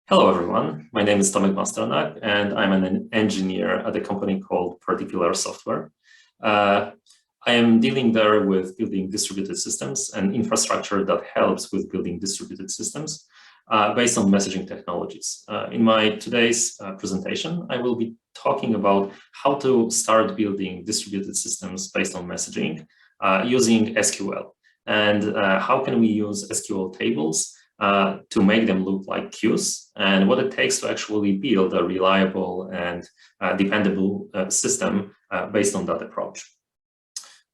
Hello, everyone. My name is Tomasz Masternak, and I'm an engineer at a company called 4Developers software. I am dealing there with building distributed systems and infrastructure that helps with building distributed systems based on messaging technologies. In my today's presentation, I will be talking about how to start building distributed systems based on messaging using SQL, and how can we use SQL tables to make them look like queues, and what it takes to actually build a reliable and dependable system based on that approach.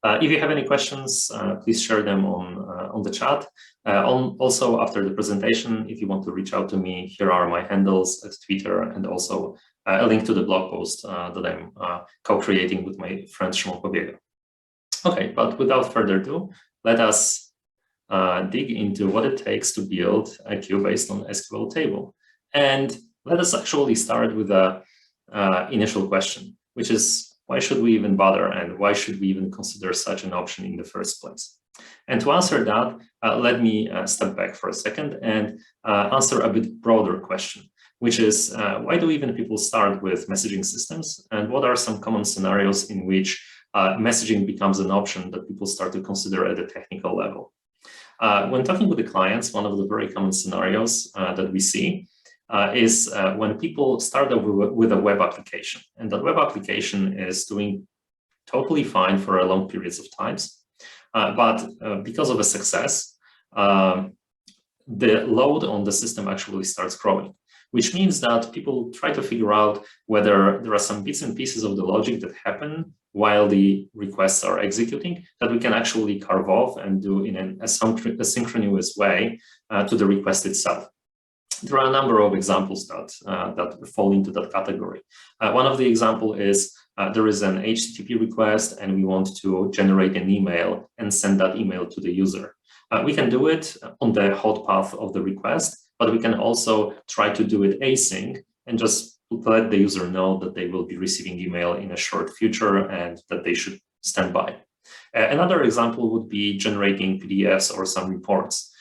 If you have any questions, please share them on the chat. Also, after the presentation, if you want to reach out to me, here are my handles at Twitter, and also a link to the blog post that I'm co-creating with my friend Schema. Okay, but without further ado, let us dig into what it takes to build a queue based on SQL table. And let us actually start with a initial question, which is, why should we even bother, and why should we even consider such an option in the first place? And to answer that, let me step back for a second and answer a bit broader question, which is, why do even people start with messaging systems, and what are some common scenarios in which messaging becomes an option that people start to consider at a technical level? When talking with the clients, one of the very common scenarios that we see is when people start with a web application, and that web application is doing totally fine for a long periods of times, but because of a success, the load on the system actually starts growing, which means that people try to figure out whether there are some bits and pieces of the logic that happen while the requests are executing that we can actually carve off and do in an asynchronous way to the request itself. There are a number of examples that fall into that category. One of the example is there is an HTTP request, and we want to generate an email and send that email to the user. We can do it on the hot path of the request, but we can also try to do it async and just let the user know that they will be receiving email in a short future and that they should stand by. Another example would be generating PDFs or some reports.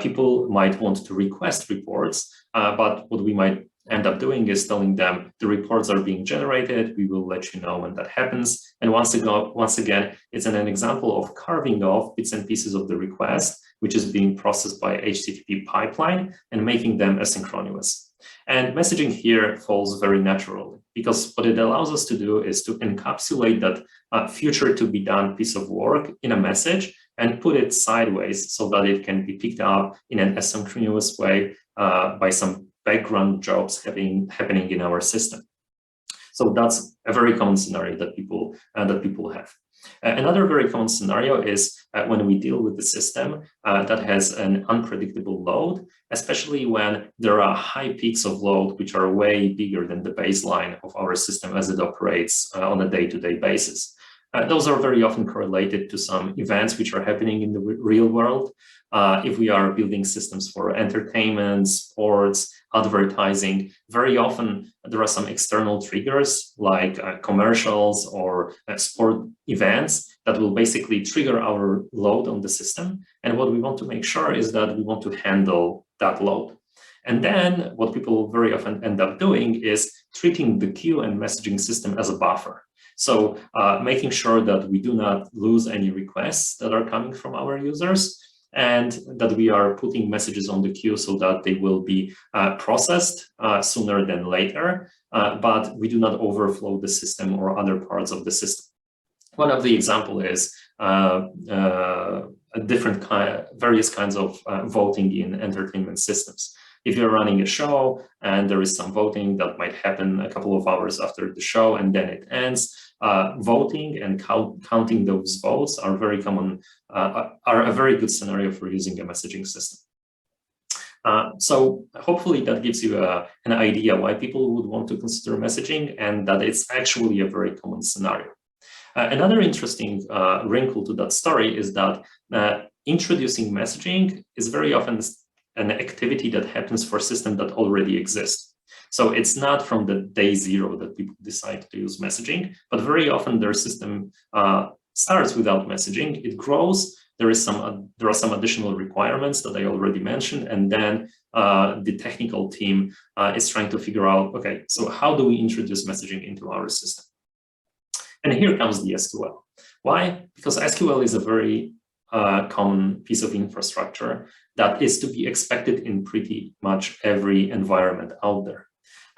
People might want to request reports, but what we might end up doing is telling them the reports are being generated. We will let you know when that happens. And once again, it's an example of carving off bits and pieces of the request, which is being processed by HTTP pipeline, and making them asynchronous. And messaging here falls very naturally, because what it allows us to do is to encapsulate that future to be done piece of work in a message and put it sideways so that it can be picked up in an asynchronous way by some background jobs happening in our system. So that's a very common scenario that people have. Another very common scenario is when we deal with the system that has an unpredictable load, especially when there are high peaks of load which are way bigger than the baseline of our system as it operates on a day-to-day basis. Those are very often correlated to some events which are happening in the real world. If we are building systems for entertainment, sports, advertising, very often there are some external triggers like commercials or sport events that will basically trigger our load on the system. And what we want to make sure is that we want to handle that load. And then what people very often end up doing is treating the queue and messaging system as a buffer. So making sure that we do not lose any requests that are coming from our users, and that we are putting messages on the queue so that they will be processed sooner than later, but we do not overflow the system or other parts of the system. One of the example is various kinds of voting in entertainment systems. If you're running a show and there is some voting that might happen a couple of hours after the show and then it ends, voting and counting those votes are very common, are a very good scenario for using a messaging system. So hopefully that gives you an idea why people would want to consider messaging, and that it's actually a very common scenario. Another interesting wrinkle to that story is that introducing messaging is very often an activity that happens for systems that already exist. So it's not from the day zero that people decide to use messaging, but very often their system starts without messaging. It grows, there are some additional requirements that I already mentioned, and then the technical team is trying to figure out, okay, so how do we introduce messaging into our system? And here comes the SQL. Why? Because SQL is a very common piece of infrastructure that is to be expected in pretty much every environment out there.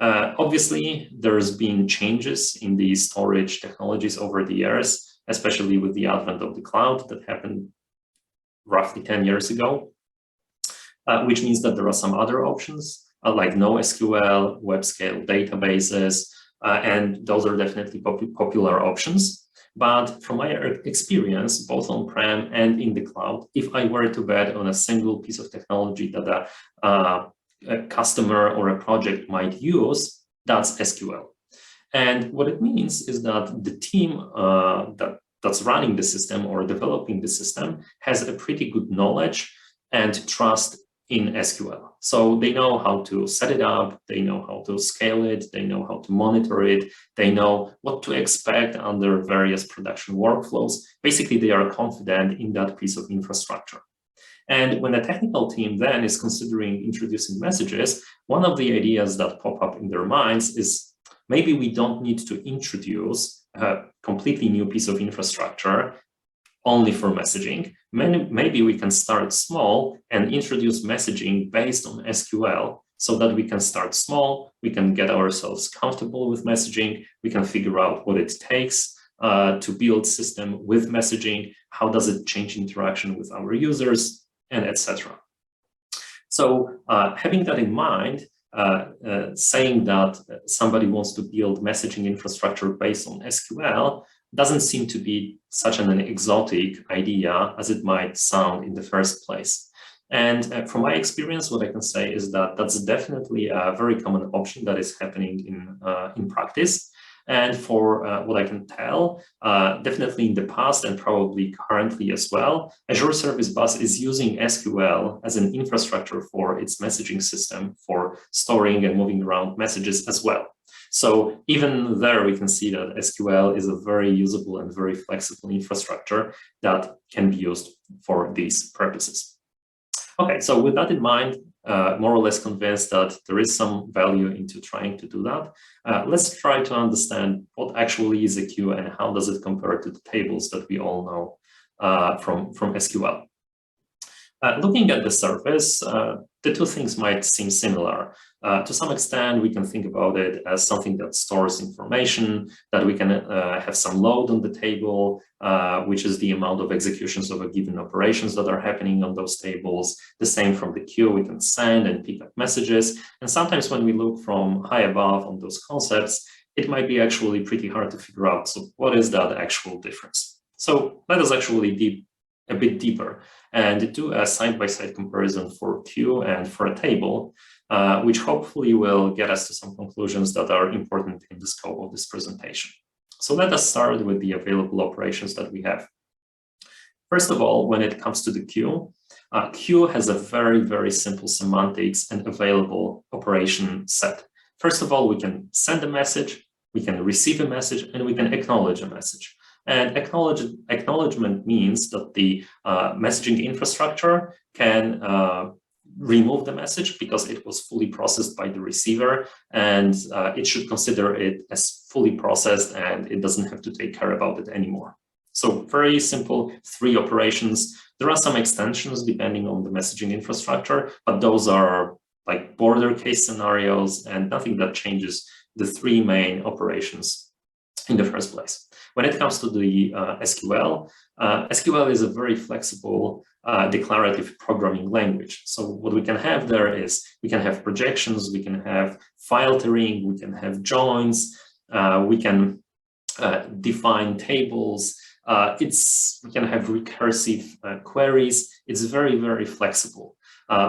Obviously, there's been changes in the storage technologies over the years, especially with the advent of the cloud that happened roughly 10 years ago, which means that there are some other options like NoSQL, web-scale databases, and those are definitely popular options. But from my experience, both on-prem and in the cloud, if I were to bet on a single piece of technology that a customer or a project might use, that's SQL. And what it means is that the team that's running the system or developing the system has a pretty good knowledge and trust in SQL. So they know how to set it up, they know how to scale it, they know how to monitor it, they know what to expect under various production workflows. Basically, they are confident in that piece of infrastructure. And when the technical team then is considering introducing messages, one of the ideas that pop up in their minds is maybe we don't need to introduce a completely new piece of infrastructure only for messaging. Maybe we can start small and introduce messaging based on SQL so that we can start small, we can get ourselves comfortable with messaging, we can figure out what it takes to build system with messaging, how does it change interaction with our users, and etc. So having that in mind, saying that somebody wants to build messaging infrastructure based on SQL doesn't seem to be such an exotic idea as it might sound in the first place. And from my experience, what I can say is that that's definitely a very common option that is happening in practice. And for what I can tell, definitely in the past and probably currently as well, Azure Service Bus is using SQL as an infrastructure for its messaging system for storing and moving around messages as well. So even there, we can see that SQL is a very usable and very flexible infrastructure that can be used for these purposes. Okay, so with that in mind, more or less convinced that there is some value into trying to do that. Let's try to understand what actually is a queue and how does it compare to the tables that we all know from SQL. Looking at the surface, the two things might seem similar. To some extent, we can think about it as something that stores information, that we can have some load on the table, which is the amount of executions of a given operations that are happening on those tables. The same from the queue, we can send and pick up messages. And sometimes when we look from high above on those concepts, it might be actually pretty hard to figure out, so what is that actual difference? So let us actually dig a bit deeper and do a side-by-side comparison for queue and for a table, which hopefully will get us to some conclusions that are important in the scope of this presentation. So let us start with the available operations that we have. First of all, when it comes to the queue, queue has a very, very simple semantics and available operation set. First of all, we can send a message, we can receive a message, and we can acknowledge a message. And acknowledgement means that the messaging infrastructure can remove the message because it was fully processed by the receiver, and it should consider it as fully processed and it doesn't have to take care about it anymore. So very simple, 3 operations. There are some extensions depending on the messaging infrastructure, but those are like border case scenarios and nothing that changes the 3 main operations in the first place. When it comes to the SQL, SQL is a very flexible declarative programming language. So what we can have there is we can have projections, we can have filtering, we can have joins, we can define tables, we can have recursive queries. It's very, very flexible.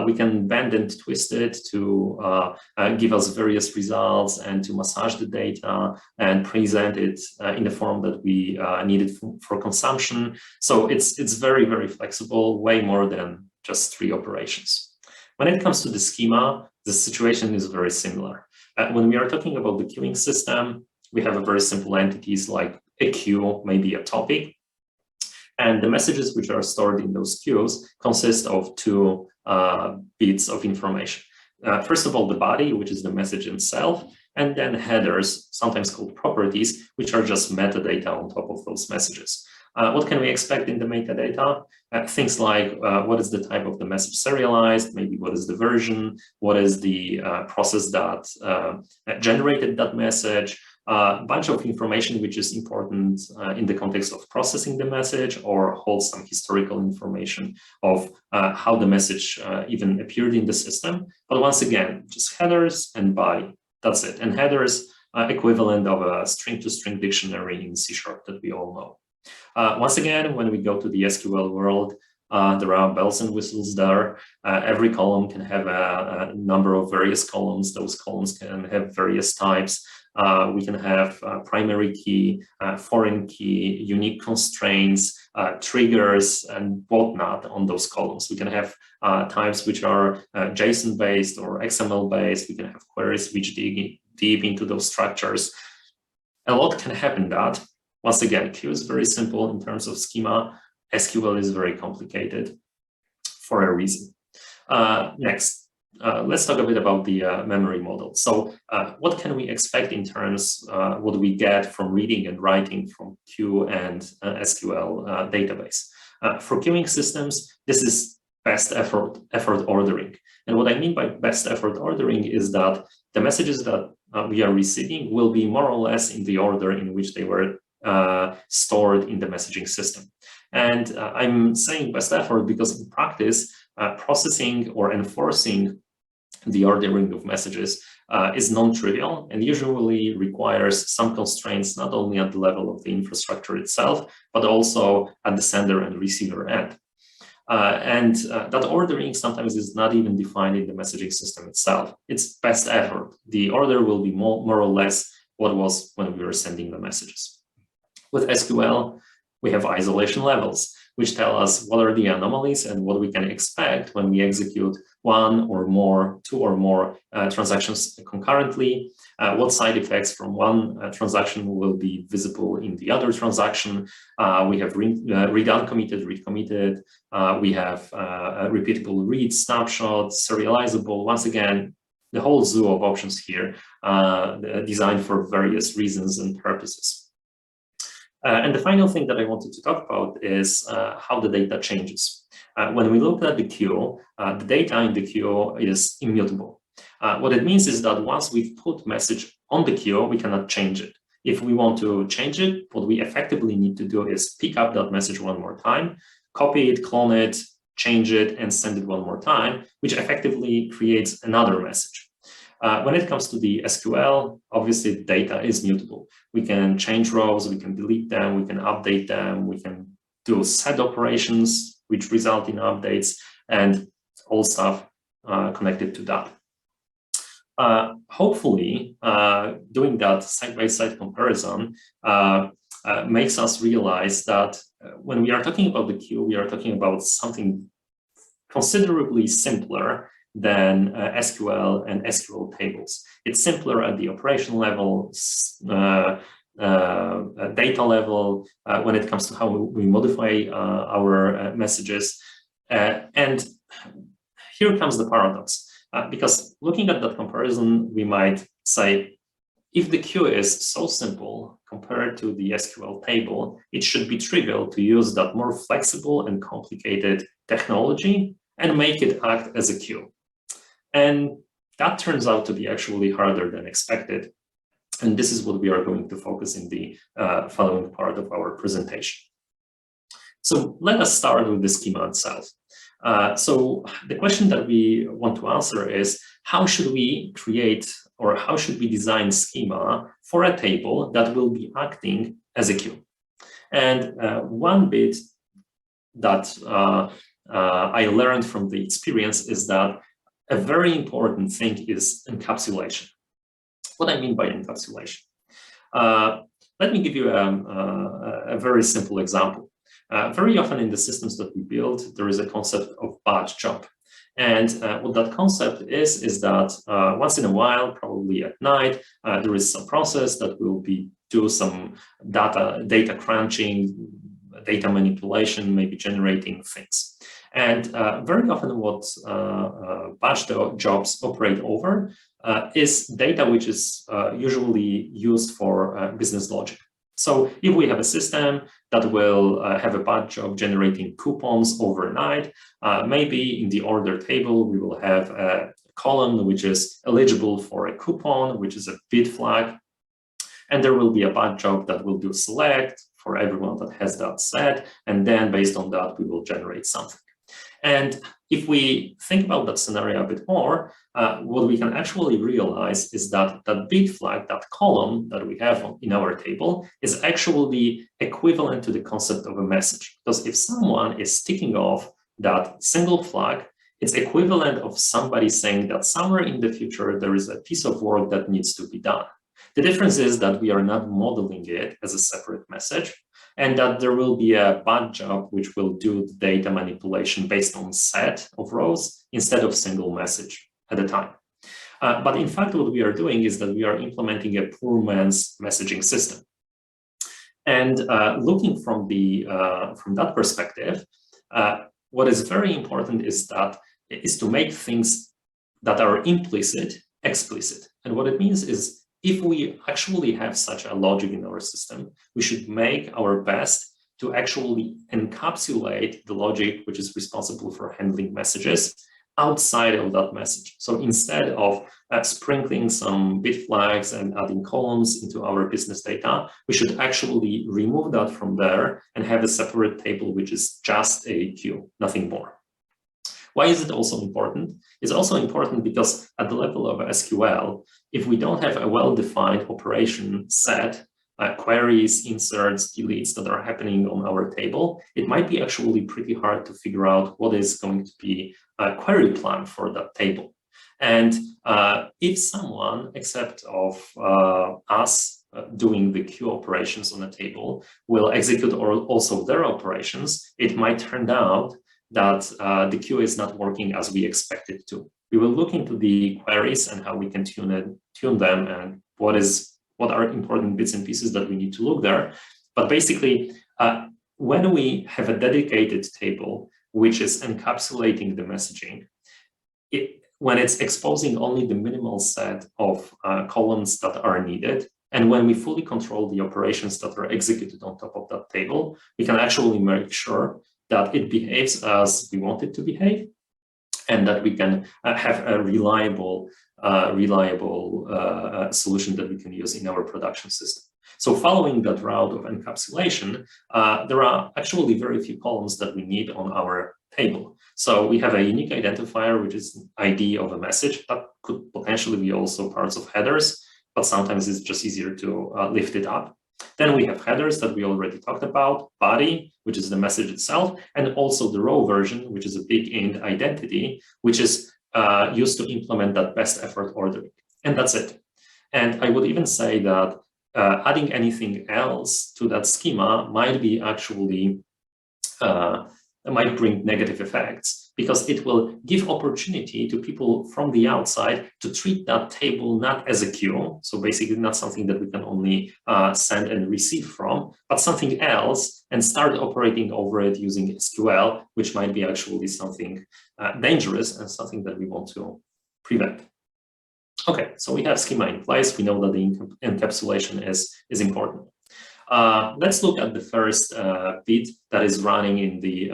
We can bend and twist it to give us various results and to massage the data and present it in the form that we need it for consumption. So it's very, very flexible, way more than just 3 operations. When it comes to the schema, the situation is very similar. When we are talking about the queuing system, we have a very simple entities like a queue, maybe a topic. And the messages which are stored in those queues consist of two bits of information. First of all, the body, which is the message itself, and then headers, sometimes called properties, which are just metadata on top of those messages. What can we expect in the metadata? Things like what is the type of the message serialized, maybe what is the version, what is the process that generated that message, a bunch of information which is important in the context of processing the message, or holds some historical information of how the message even appeared in the system. But once again, just headers and body, that's it. And headers equivalent of a string-to-string dictionary in C# that we all know. Once again, when we go to the SQL world, there are bells and whistles there. Every column can have a number of various columns. Those columns can have various types. We can have primary key, foreign key, unique constraints, triggers, and whatnot on those columns. We can have types which are JSON-based or XML-based. We can have queries which dig deep into those structures. A lot can happen that. Once again, Q is very simple in terms of schema. SQL is very complicated for a reason. Next, let's talk a bit about the memory model. So what can we expect in terms what we get from reading and writing from Q and SQL database? For queuing systems, this is best effort ordering. And what I mean by best effort ordering is that the messages that we are receiving will be more or less in the order in which they were stored in the messaging system. And I'm saying best effort because in practice, processing or enforcing the ordering of messages is non-trivial and usually requires some constraints, not only at the level of the infrastructure itself, but also at the sender and receiver end. That ordering sometimes is not even defined in the messaging system itself. It's best effort. The order will be more or less what was when we were sending the messages. With SQL, we have isolation levels, which tell us what are the anomalies and what we can expect when we execute one or more, two or more transactions concurrently, what side effects from one transaction will be visible in the other transaction. We have read uncommitted, read committed. We have repeatable read, snapshot, serializable. Once again, the whole zoo of options here designed for various reasons and purposes. And the final thing that I wanted to talk about is how the data changes. When we look at the queue, the data in the queue is immutable. What it means is that once we've put message on the queue, we cannot change it. If we want to change it, what we effectively need to do is pick up that message one more time, copy it, clone it, change it, and send it one more time, which effectively creates another message. When it comes to the SQL, obviously the data is mutable. We can change rows, we can delete them, we can update them, we can do set operations, which result in updates, and all stuff connected to that. Hopefully, doing that side-by-side comparison makes us realize that when we are talking about the queue, we are talking about something considerably simpler than SQL and SQL tables. It's simpler at the operational level, data level, when it comes to how we modify our messages. And here comes the paradox, because looking at that comparison, we might say, if the queue is so simple compared to the SQL table, it should be trivial to use that more flexible and complicated technology and make it act as a queue. And that turns out to be actually harder than expected. And this is what we are going to focus in the following part of our presentation. So let us start with the schema itself. So the question that we want to answer is, how should we create or how should we design schema for a table that will be acting as a queue? And one bit that I learned from the experience is that a very important thing is encapsulation. What I mean by encapsulation? Let me give you a very simple example. Very often in the systems that we build, there is a concept of batch job. And what that concept is that once in a while, probably at night, there is some process that will do some data crunching, data manipulation, maybe generating things. And very often what batch jobs operate over is data which is usually used for business logic. So if we have a system that will have a batch job generating coupons overnight, maybe in the order table, we will have a column which is eligible for a coupon, which is a bid flag. And there will be a batch job that will do select for everyone that has that set. And then based on that, we will generate something. And if we think about that scenario a bit more, what we can actually realize is that that bid flag, that column that we have in our table, is actually equivalent to the concept of a message. Because if someone is ticking off that single flag, it's equivalent of somebody saying that somewhere in the future, there is a piece of work that needs to be done. The difference is that we are not modeling it as a separate message, and that there will be a batch job which will do the data manipulation based on set of rows instead of single message at a time. But in fact, what we are doing is that we are implementing a poor man's messaging system. And looking from that perspective, what is very important is to make things that are implicit explicit. And what it means is, if we actually have such a logic in our system, we should make our best to actually encapsulate the logic which is responsible for handling messages outside of that message. So instead of sprinkling some bid flags and adding columns into our business data, we should actually remove that from there and have a separate table which is just a queue, nothing more. Why is it also important? It's also important because at the level of SQL, if we don't have a well-defined operation set, queries, inserts, deletes that are happening on our table, it might be actually pretty hard to figure out what is going to be a query plan for that table. And if someone, except of us doing the queue operations on a table, will execute also their operations, it might turn out that the queue is not working as we expect it to. We will look into the queries and how we can tune them and what are important bits and pieces that we need to look there. But basically, when we have a dedicated table which is encapsulating the messaging, when it's exposing only the minimal set of columns that are needed, and when we fully control the operations that are executed on top of that table, we can actually make sure that it behaves as we want it to behave, and that we can have a reliable solution that we can use in our production system. So following that route of encapsulation, there are actually very few columns that we need on our table. So we have a unique identifier, which is ID of a message that could potentially be also parts of headers, but sometimes it's just easier to lift it up. Then we have headers that we already talked about, body, which is the message itself, and also the row version, which is a big int identity, which is used to implement that best effort ordering. And that's it. And I would even say that adding anything else to that schema might be actually, might bring negative effects, because it will give opportunity to people from the outside to treat that table not as a queue, so basically not something that we can only send and receive from, but something else, and start operating over it using SQL, which might be actually something dangerous and something that we want to prevent. Okay, so we have schema in place. We know that the encapsulation is important. Let's look at the first bit that is running in the,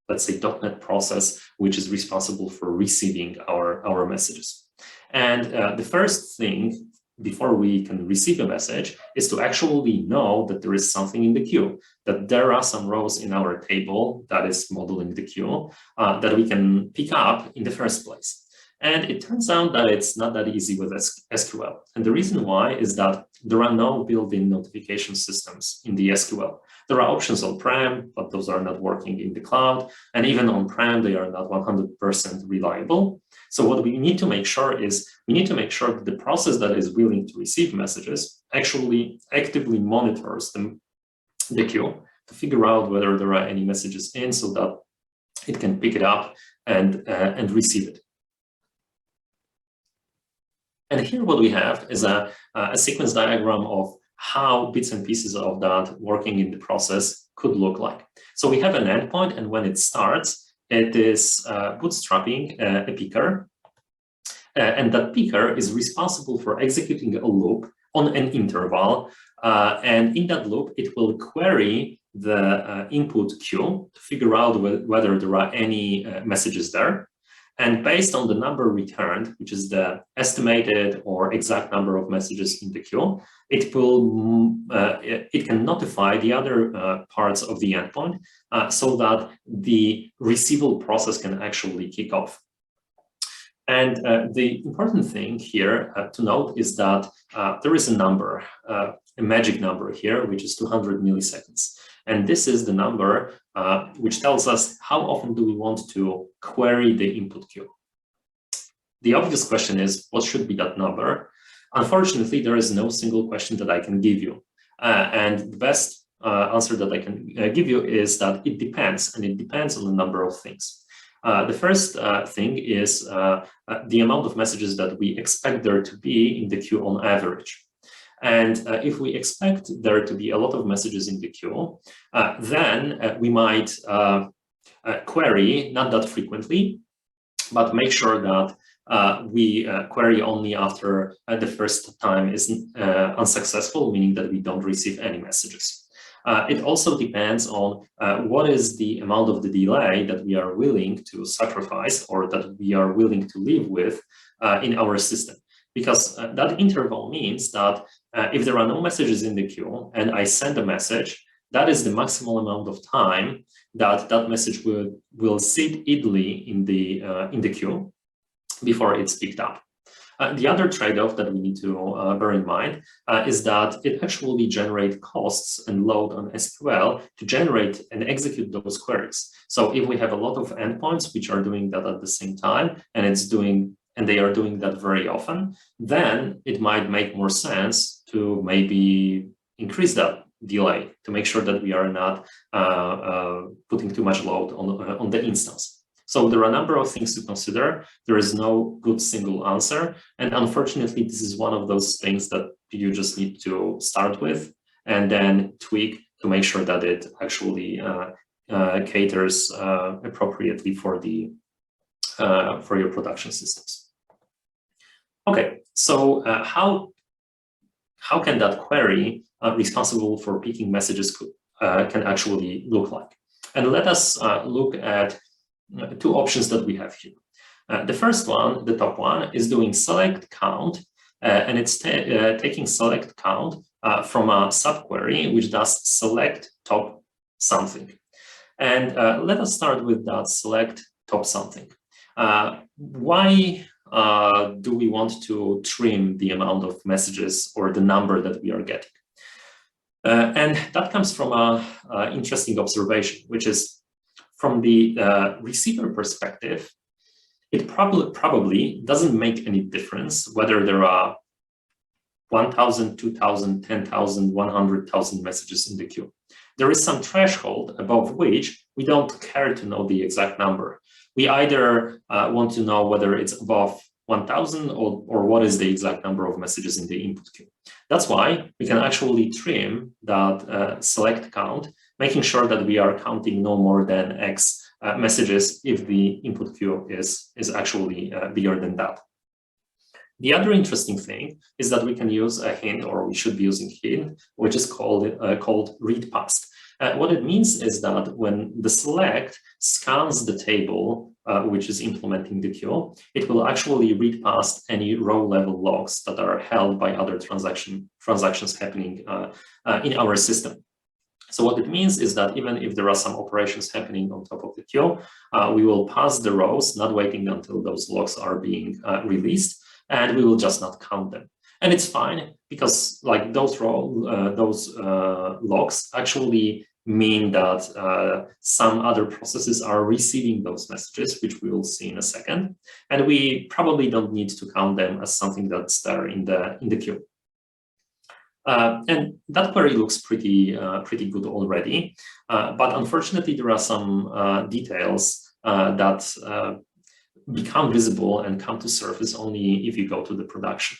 let's say, .NET process, which is responsible for receiving our messages. And the first thing before we can receive a message is to actually know that there is something in the queue, that there are some rows in our table that is modeling the queue that we can pick up in the first place. And it turns out that it's not that easy with SQL. And the reason why is that there are no built-in notification systems in the SQL. There are options on-prem, but those are not working in the cloud. And even on-prem, they are not 100% reliable. So what we need to make sure is, we need to make sure that the process that is willing to receive messages actually actively monitors the queue to figure out whether there are any messages in, so that it can pick it up and receive it. And here what we have is a sequence diagram of how bits and pieces of that working in the process could look like. So we have an endpoint, and when it starts, it is bootstrapping a picker. And that picker is responsible for executing a loop on an interval. And in that loop, it will query the input queue to figure out whether there are any messages there. And based on the number returned, which is the estimated or exact number of messages in the queue, it can notify the other parts of the endpoint so that the receival process can actually kick off. And the important thing here to note is that there is a number, a magic number here, which is 200 milliseconds. And this is the number which tells us how often do we want to query the input queue. The obvious question is, what should be that number? Unfortunately, there is no single question that I can give you. And the best answer that I can give you is that it depends, and it depends on a number of things. The first thing is the amount of messages that we expect there to be in the queue on average. And if we expect there to be a lot of messages in the queue, then we might query not that frequently, but make sure that we query only after the first time is unsuccessful, meaning that we don't receive any messages. It also depends on what is the amount of the delay that we are willing to sacrifice or that we are willing to live with in our system. Because that interval means that if there are no messages in the queue and I send a message, that is the maximal amount of time that that message will sit idly in the queue before it's picked up. The other trade-off that we need to bear in mind is that it actually generates costs and load on SQL to generate and execute those queries. So if we have a lot of endpoints which are doing that at the same time, and they are doing that very often, then it might make more sense to maybe increase that delay to make sure that we are not putting too much load on the instance. So there are a number of things to consider. There is no good single answer. And unfortunately, this is one of those things that you just need to start with and then tweak to make sure that it actually caters appropriately for your production systems. Okay, so how can that query responsible for picking messages can actually look like? And let us look at two options that we have here. The first one, the top one, is doing select count, and it's taking select count from a subquery which does select top something. And let us start with that select top something. Why do we want to trim the amount of messages or the number that we are getting? And that comes from an interesting observation, which is from the receiver perspective, it probably doesn't make any difference whether there are 1,000, 2,000, 10,000, 100,000 messages in the queue. There is some threshold above which we don't care to know the exact number. We either want to know whether it's above 1,000 or what is the exact number of messages in the input queue. That's why we can actually trim that select count, making sure that we are counting no more than X messages if the input queue is actually bigger than that. The other interesting thing is that we can use a hint, or we should be using hint, which is called read past. What it means is that when the select scans the table, which is implementing the queue, it will actually read past any row level logs that are held by other transactions happening in our system. So what it means is that even if there are some operations happening on top of the queue, we will pass the rows, not waiting until those logs are being released, and we will just not count them. And it's fine because like those logs actually mean that some other processes are receiving those messages, which we will see in a second, and we probably don't need to count them as something that's there in the queue. And that query looks pretty good already, but unfortunately there are some details that become visible and come to surface only if you go to the production.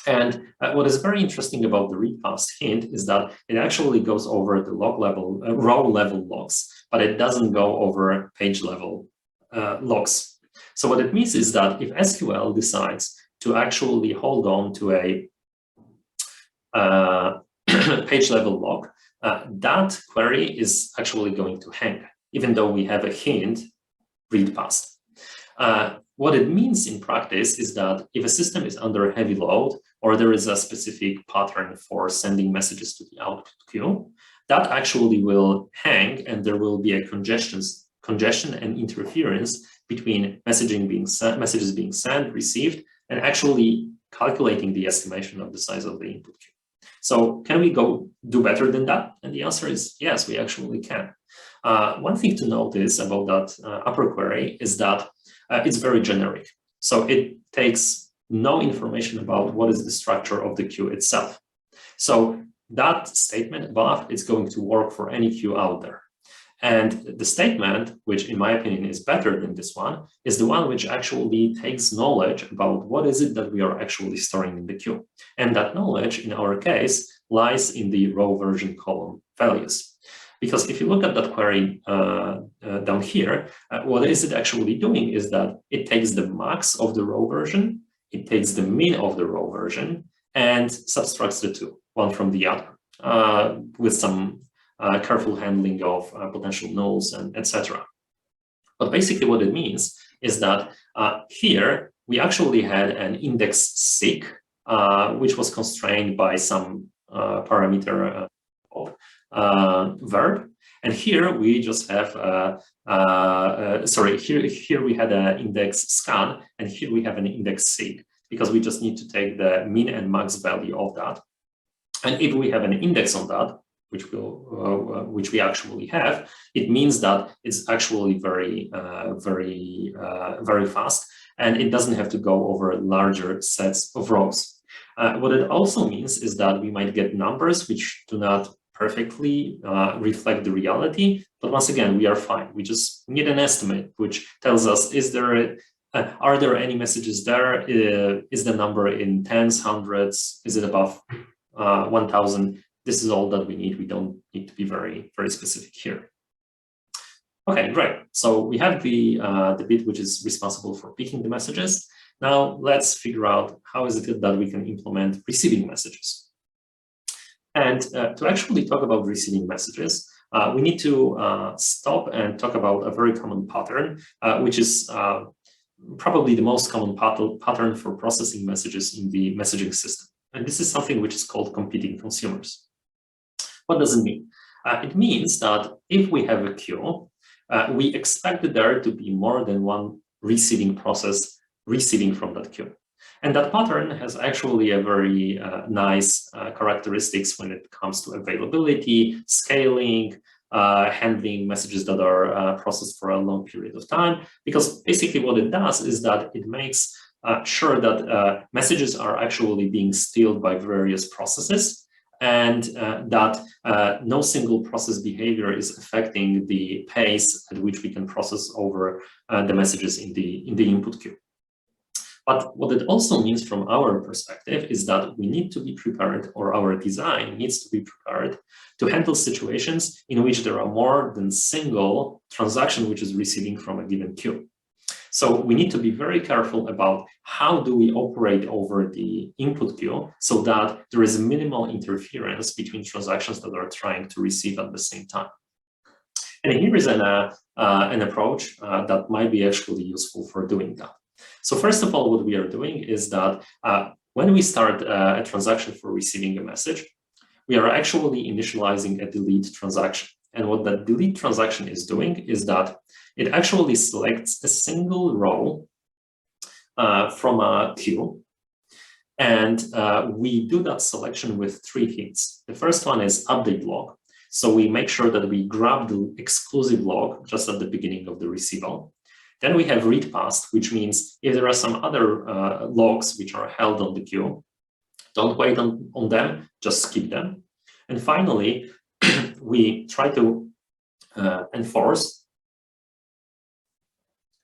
And what is very interesting about the read past hint is that it actually goes over the log level, row level logs, but it doesn't go over page level logs. So what it means is that if SQL decides to actually hold on to a page level log, that query is actually going to hang, even though we have a hint read past. What it means in practice is that if a system is under heavy load, or there is a specific pattern for sending messages to the output queue, that actually will hang, and there will be a congestion and interference between messages being sent, received, and actually calculating the estimation of the size of the input queue. So can we go do better than that? And the answer is yes, we actually can. One thing to notice about that upper query is that it's very generic. So it takes no information about what is the structure of the queue itself. So that statement above is going to work for any queue out there. And the statement, which in my opinion is better than this one, is the one which actually takes knowledge about what is it that we are actually storing in the queue. And that knowledge, in our case, lies in the row version column values. Because if you look at that query down here, what is it actually doing is that it takes the max of the row version, it takes the min of the row version, and subtracts the two, one from the other, with some careful handling of potential nulls and etc. But basically what it means is that here we actually had an index seek, which was constrained by some parameter verb, and here we just have here we had an index scan, and here we have an index seek, because we just need to take the min and max value of that. And if we have an index on that, which we actually have, it means that it's actually very fast, and it doesn't have to go over larger sets of rows. What it also means is that we might get numbers which do not perfectly reflect the reality, but once again, we are fine. We just need an estimate which tells us, are there any messages there? Is the number in tens, hundreds? Is it above 1,000? This is all that we need. We don't need to be very specific here. Okay, great. So we have the bit which is responsible for picking the messages. Now let's figure out how is it that we can implement receiving messages. And to actually talk about receiving messages, we need to stop and talk about a very common pattern, which is probably the most common pattern for processing messages in the messaging system. And this is something which is called competing consumers. What does it mean? It means that if we have a queue, we expect there to be more than one receiving process receiving from that queue. And that pattern has actually a very nice characteristics when it comes to availability, scaling, handling messages that are processed for a long period of time. Because basically what it does is that it makes sure that messages are actually being stealed by various processes, and that no single process behavior is affecting the pace at which we can process over the messages in the input queue. But what it also means from our perspective is that we need to be prepared, or our design needs to be prepared to handle situations in which there are more than single transaction which is receiving from a given queue. So we need to be very careful about how do we operate over the input queue so that there is minimal interference between transactions that are trying to receive at the same time. And here is an approach that might be actually useful for doing that. So first of all, what we are doing is that when we start a transaction for receiving a message, we are actually initializing a delete transaction. And what that delete transaction is doing is that it actually selects a single row from a queue. And we do that selection with 3 hits. The first one is update log. So we make sure that we grab the exclusive log just at the beginning of the receival. Then we have read past, which means if there are some other logs which are held on the queue, don't wait on them, just skip them. And finally, we try to enforce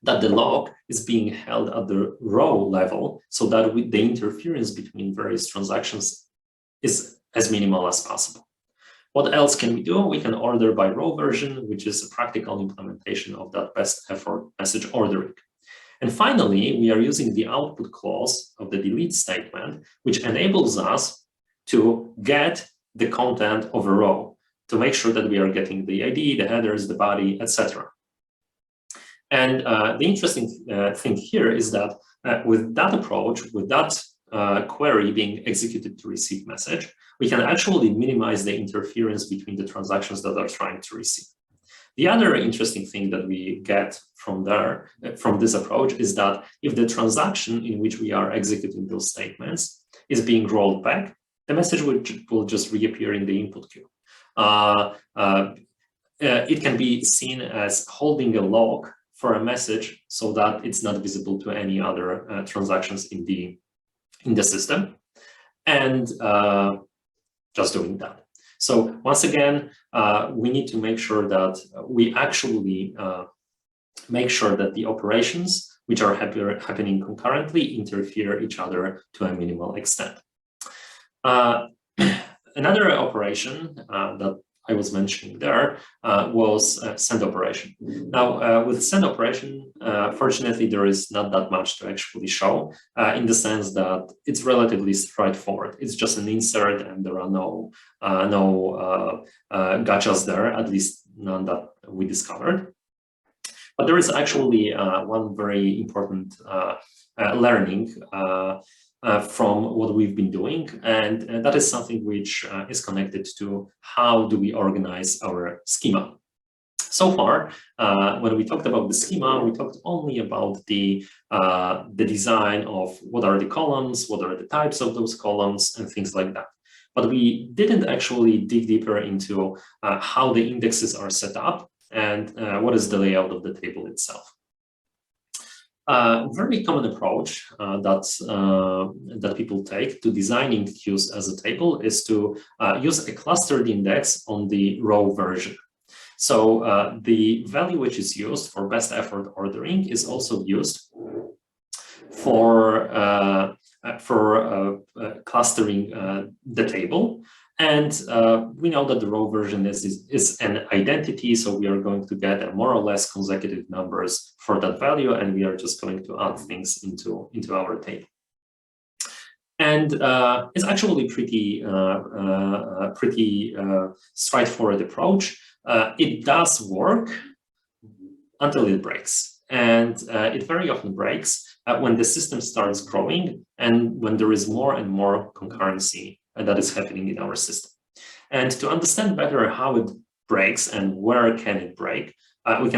that the log is being held at the row level so that the interference between various transactions is as minimal as possible. What else can we do? We can order by row version, which is a practical implementation of that best effort message ordering. And finally, we are using the output clause of the delete statement, which enables us to get the content of a row to make sure that we are getting the ID, the headers, the body, etc. And the interesting thing here is that with that approach, with that query being executed to receive message, we can actually minimize the interference between the transactions that are trying to receive. The other interesting thing that we get from this approach is that if the transaction in which we are executing those statements is being rolled back, the message will just reappear in the input queue. It can be seen as holding a log for a message so that it's not visible to any other transactions in the system, and just doing that. So once again, we need to make sure that we actually make sure that the operations which are happening concurrently interfere each other to a minimal extent. Another operation that I was mentioning there was send operation. Now, with send operation, fortunately, there is not that much to actually show in the sense that it's relatively straightforward. It's just an insert, and there are no gotchas there, at least none that we discovered. But there is actually one very important learning from what we've been doing, and that is something which is connected to how do we organize our schema. So far, when we talked about the schema, we talked only about the design of what are the columns, what are the types of those columns, and things like that. But we didn't actually dig deeper into how the indexes are set up and what is the layout of the table itself. Very common approach that people take to designing queues as a table is to use a clustered index on the row version. So the value which is used for best effort ordering is also used for clustering the table. And we know that the row version is an identity, so we are going to get more or less consecutive numbers for that value, and we are just going to add things into our table. And it's actually pretty straightforward approach. It does work until it breaks, and it very often breaks when the system starts growing and when there is more and more concurrency that is happening in our system. And to understand better how it breaks and where can it break, we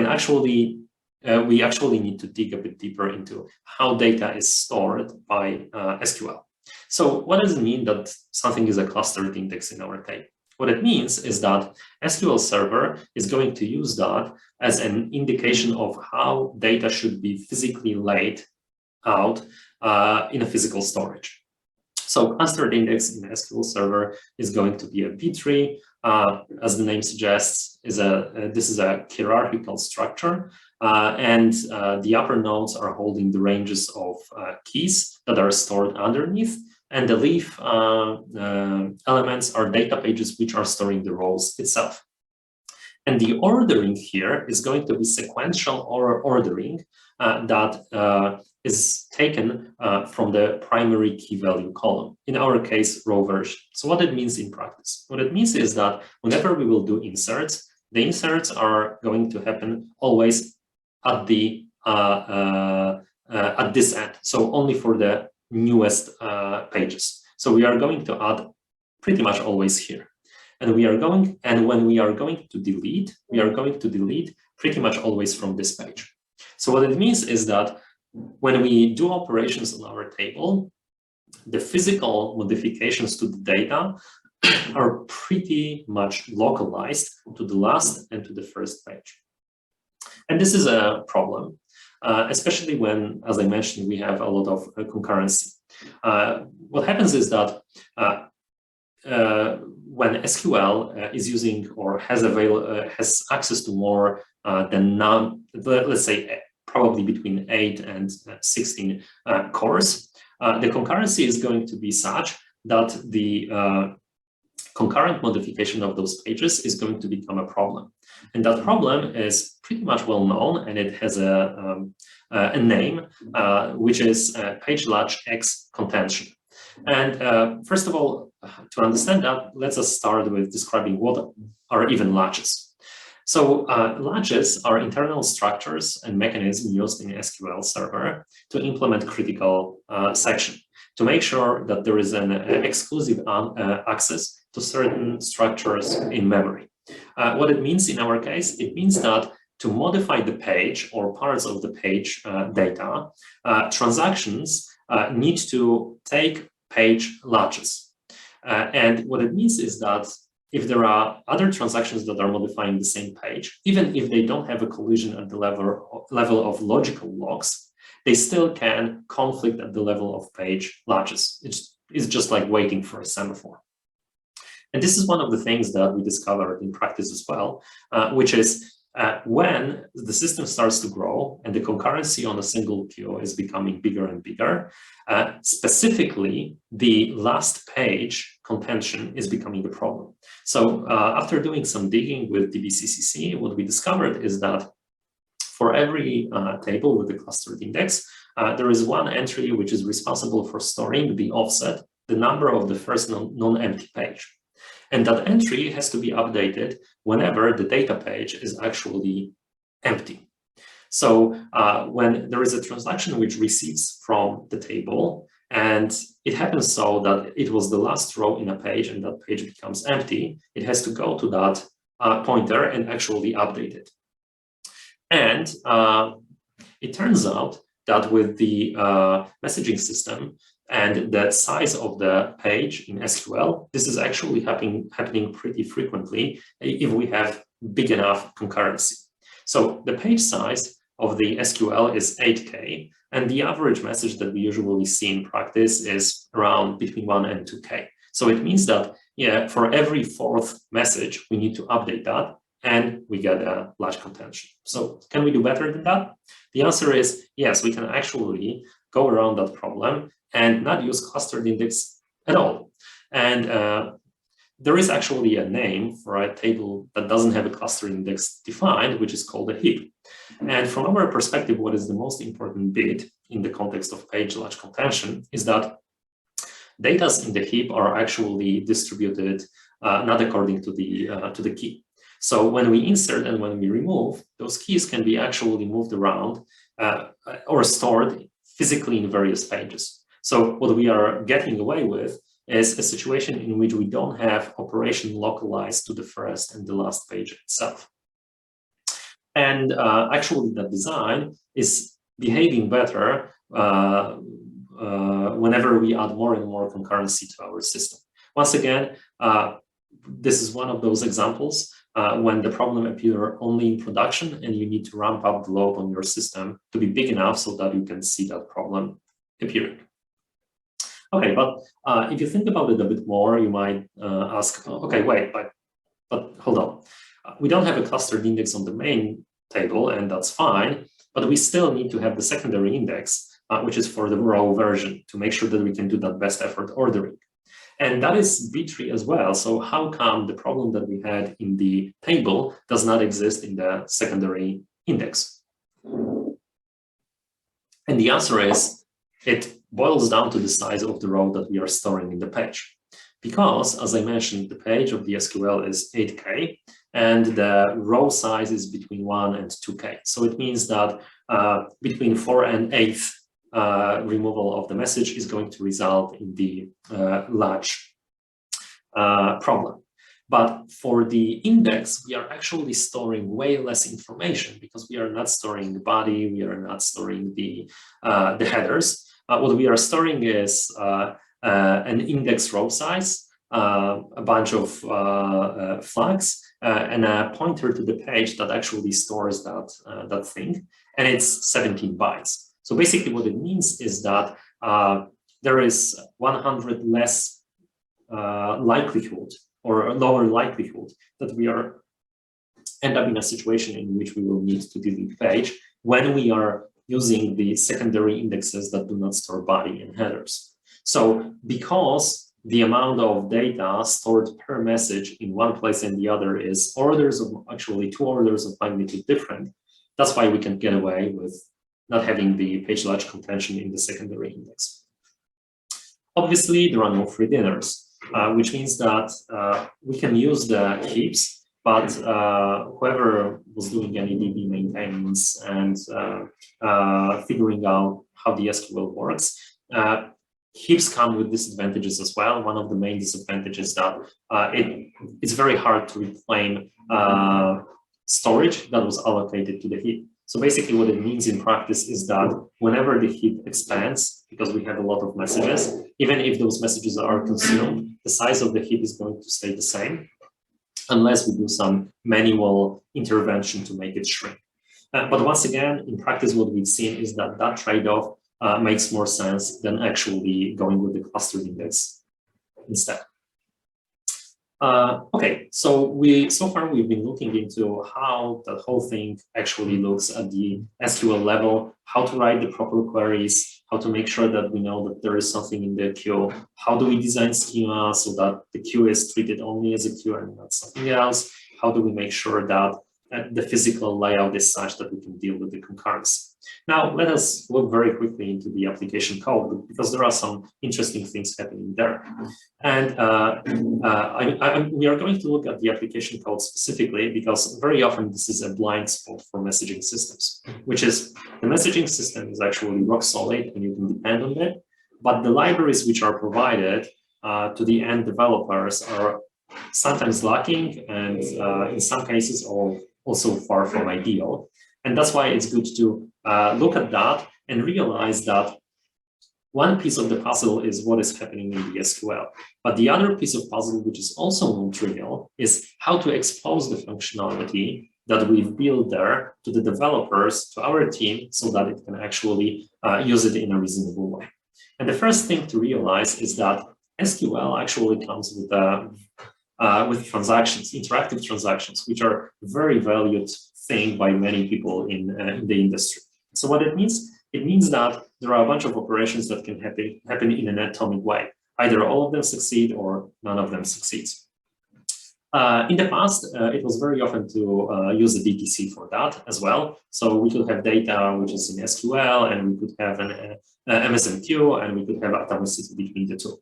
actually need to dig a bit deeper into how data is stored by SQL. So what does it mean that something is a clustered index in our table? What it means is that SQL Server is going to use that as an indication of how data should be physically laid out in a physical storage. So clustered index in SQL Server is going to be a B tree, as the name suggests. This is a hierarchical structure, and the upper nodes are holding the ranges of keys that are stored underneath, and the leaf elements are data pages which are storing the rows itself. And the ordering here is going to be sequential ordering that is taken from the primary key value column, in our case, row version. So what it means in practice? What it means is that whenever we will do inserts, the inserts are going to happen always at the at this end, so only for the newest pages. So we are going to add pretty much always here. And when we are going to delete, we are going to delete pretty much always from this page. So what it means is that when we do operations on our table, the physical modifications to the data are pretty much localized to the last and to the first page. And this is a problem, especially when, as I mentioned, we have a lot of concurrency. What happens is that when SQL is using or has access to more than let's say probably between 8 and 16 cores, the concurrency is going to be such that the concurrent modification of those pages is going to become a problem. And that problem is pretty much well known, and it has a name, which is page large X contention. And first of all, to understand that, let's us start with describing what are even latches. So latches are internal structures and mechanisms used in SQL Server to implement critical section, to make sure that there is an exclusive access to certain structures in memory. What it means in our case, it means that to modify the page or parts of the page data, transactions need to take page latches. And what it means is that if there are other transactions that are modifying the same page, even if they don't have a collision at the level of logical locks, they still can conflict at the level of page latches. It's just like waiting for a semaphore. And this is one of the things that we discovered in practice as well, which is when the system starts to grow and the concurrency on a single queue is becoming bigger and bigger, specifically the last page contention is becoming a problem. So after doing some digging with DBCCC, what we discovered is that for every table with a clustered index, there is one entry which is responsible for storing the offset, the number of the first non-empty page. And that entry has to be updated whenever the data page is actually empty. So when there is a transaction which receives from the table, and it happens so that it was the last row in a page and that page becomes empty, it has to go to that pointer and actually update it. And it turns out that with the messaging system and the size of the page in SQL, this is actually happening pretty frequently if we have big enough concurrency. So the page size of the SQL is 8K, and the average message that we usually see in practice is around between 1 and 2K. So it means that, yeah, for every fourth message, we need to update that, and we get a large contention. So can we do better than that? The answer is yes, we can actually go around that problem and not use clustered index at all. And there is actually a name for a table that doesn't have a cluster index defined, which is called a heap. And from our perspective, what is the most important bit in the context of page large contention is that data in the heap are actually distributed not according to the key. So when we insert and when we remove, those keys can be actually moved around or stored physically in various pages. So what we are getting away with is a situation in which we don't have operation localized to the first and the last page itself. And actually, the design is behaving better whenever we add more and more concurrency to our system. Once again, this is one of those examples when the problem appears only in production and you need to ramp up the load on your system to be big enough so that you can see that problem appearing. Okay, but if you think about it a bit more, you might ask, okay, wait, but hold on. We don't have a clustered index on the main table, and that's fine, but we still need to have the secondary index, which is for the row version, to make sure that we can do that best effort ordering. And that is B-tree as well. So how come the problem that we had in the table does not exist in the secondary index? And the answer is, it boils down to the size of the row that we are storing in the page. Because, as I mentioned, the page of the SQL is 8K, and the row size is between 1 and 2K. So it means that between 4 and 8 removal of the message is going to result in the large problem. But for the index, we are actually storing way less information because we are not storing the body, we are not storing the headers. What we are storing is an index row size, a bunch of flags, and a pointer to the page that actually stores that thing, and it's 17 bytes. So basically what it means is that there is 100 less likelihood or a lower likelihood that we are end up in a situation in which we will need to delete page when we are using the secondary indexes that do not store body and headers. So because the amount of data stored per message in one place and the other is actually 2 orders of magnitude different, that's why we can get away with not having the page large contention in the secondary index. Obviously, there are no free dinners, which means that we can use the heaps, but whoever was doing any DB maintenance and figuring out how the SQL works, heaps come with disadvantages as well. One of the main disadvantages that it's very hard to reclaim storage that was allocated to the heap. So basically what it means in practice is that whenever the heap expands, because we have a lot of messages, even if those messages are consumed, the size of the heap is going to stay the same unless we do some manual intervention to make it shrink. But once again, in practice, what we've seen is that that trade-off makes more sense than actually going with the clustered index instead. Okay, so far we've been looking into how that whole thing actually looks at the SQL level, how to write the proper queries, how to make sure that we know that there is something in the queue, how do we design schema so that the queue is treated only as a queue and not something else, how do we make sure that the physical layout is such that we can deal with the concurrency. Now, let us look very quickly into the application code because there are some interesting things happening there. And we are going to look at the application code specifically because very often this is a blind spot for messaging systems, which is the messaging system is actually rock solid and you can depend on it. But the libraries which are provided to the end developers are sometimes lacking and in some cases also far from ideal. And that's why it's good to look at that and realize that one piece of the puzzle is what is happening in the SQL. But the other piece of puzzle, which is also non-trivial, is how to expose the functionality that we've built there to the developers, to our team, so that it can actually use it in a reasonable way. And the first thing to realize is that SQL actually comes with transactions, interactive transactions, which are very valued thing by many people in the industry. So what it means that there are a bunch of operations that can happen in an atomic way. Either all of them succeed or none of them succeeds. In the past, it was very often to use a DTC for that as well. So we could have data which is in SQL, and we could have an MSMQ, and we could have atomicity between the two.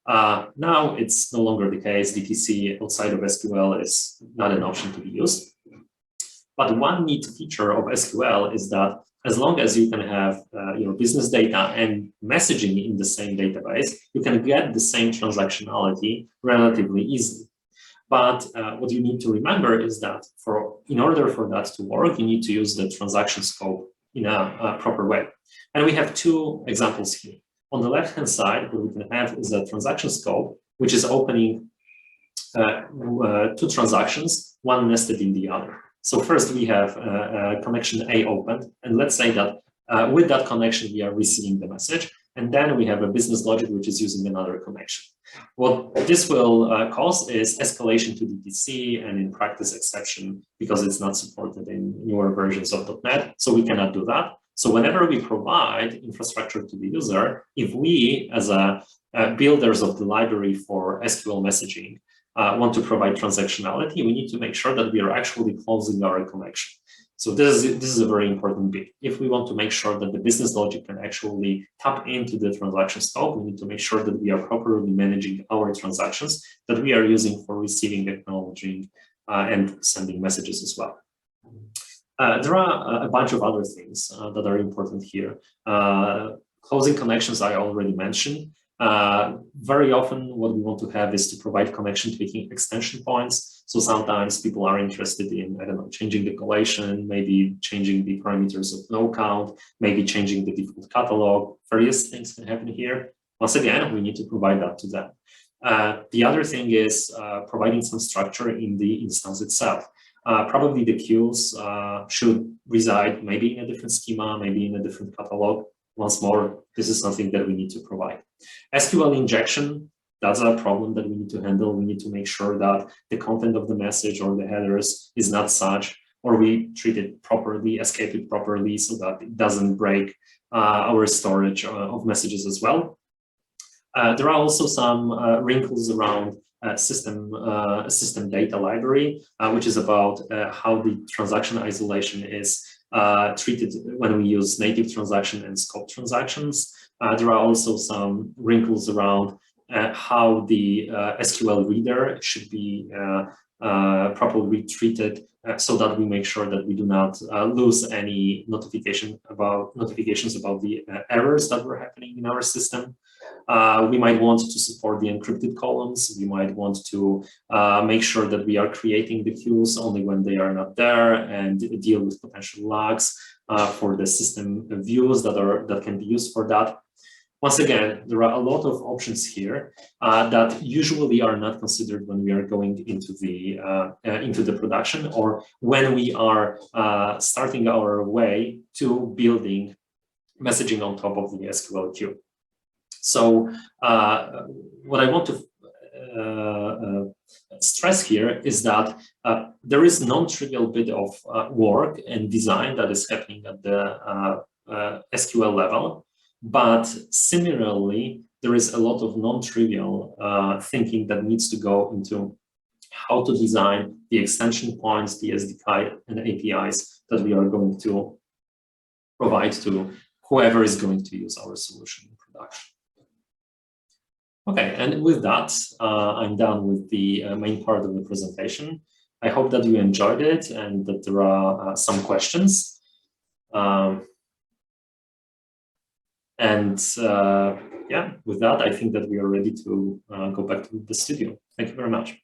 Now it's no longer the case. DTC outside of SQL is not an option to be used. But one neat feature of SQL is that as long as you can have your business data and messaging in the same database, you can get the same transactionality relatively easily. But what you need to remember is that in order for that to work, you need to use the TransactionScope in a proper way. And we have two examples here. On the left-hand side, what we can have is a TransactionScope, which is opening two transactions, one nested in the other. So first we have connection A opened, and let's say that with that connection, we are receiving the message. And then we have a business logic, which is using another connection. What this will cause is escalation to DTC and in practice exception because it's not supported in newer versions of .NET. So we cannot do that. So whenever we provide infrastructure to the user, if we as builders of the library for SQL messaging want to provide transactionality, we need to make sure that we are actually closing our connection. So this is a very important bit. If we want to make sure that the business logic can actually tap into the transaction scope, we need to make sure that we are properly managing our transactions that we are using for receiving, acknowledging, and sending messages as well. There are a bunch of other things that are important here. Closing connections I already mentioned. Very often what we want to have is to provide connection tweaking extension points. So sometimes people are interested in, I don't know, changing the collation, maybe changing the parameters of no count, maybe changing the default catalog. Various things can happen here. Once again, we need to provide that to them. The other thing is providing some structure in the instance itself. Probably the queues should reside maybe in a different schema, maybe in a different catalog. Once more, this is something that we need to provide. SQL injection, that's a problem that we need to handle. We need to make sure that the content of the message or the headers is not such or we treat it properly, escape it properly so that it doesn't break our storage of messages as well. There are also some wrinkles around system data library, which is about how the transaction isolation is treated when we use native transaction and scope transactions. There are also some wrinkles around how the SQL reader should be properly treated so that we make sure that we do not lose any notifications about the errors that were happening in our system. We might want to support the encrypted columns. We might want to make sure that we are creating the queues only when they are not there and deal with potential lags for the system views that can be used for that. Once again, there are a lot of options here that usually are not considered when we are going into the production or when we are starting our way to building messaging on top of the SQL queue. So what I want to stress here is that there is non-trivial bit of work and design that is happening at the SQL level. But similarly, there is a lot of non-trivial thinking that needs to go into how to design the extension points, the SDK and APIs that we are going to provide to whoever is going to use our solution in production. Okay, and with that, I'm done with the main part of the presentation. I hope that you enjoyed it and that there are some questions. Yeah, with that, I think that we are ready to go back to the studio. Thank you very much.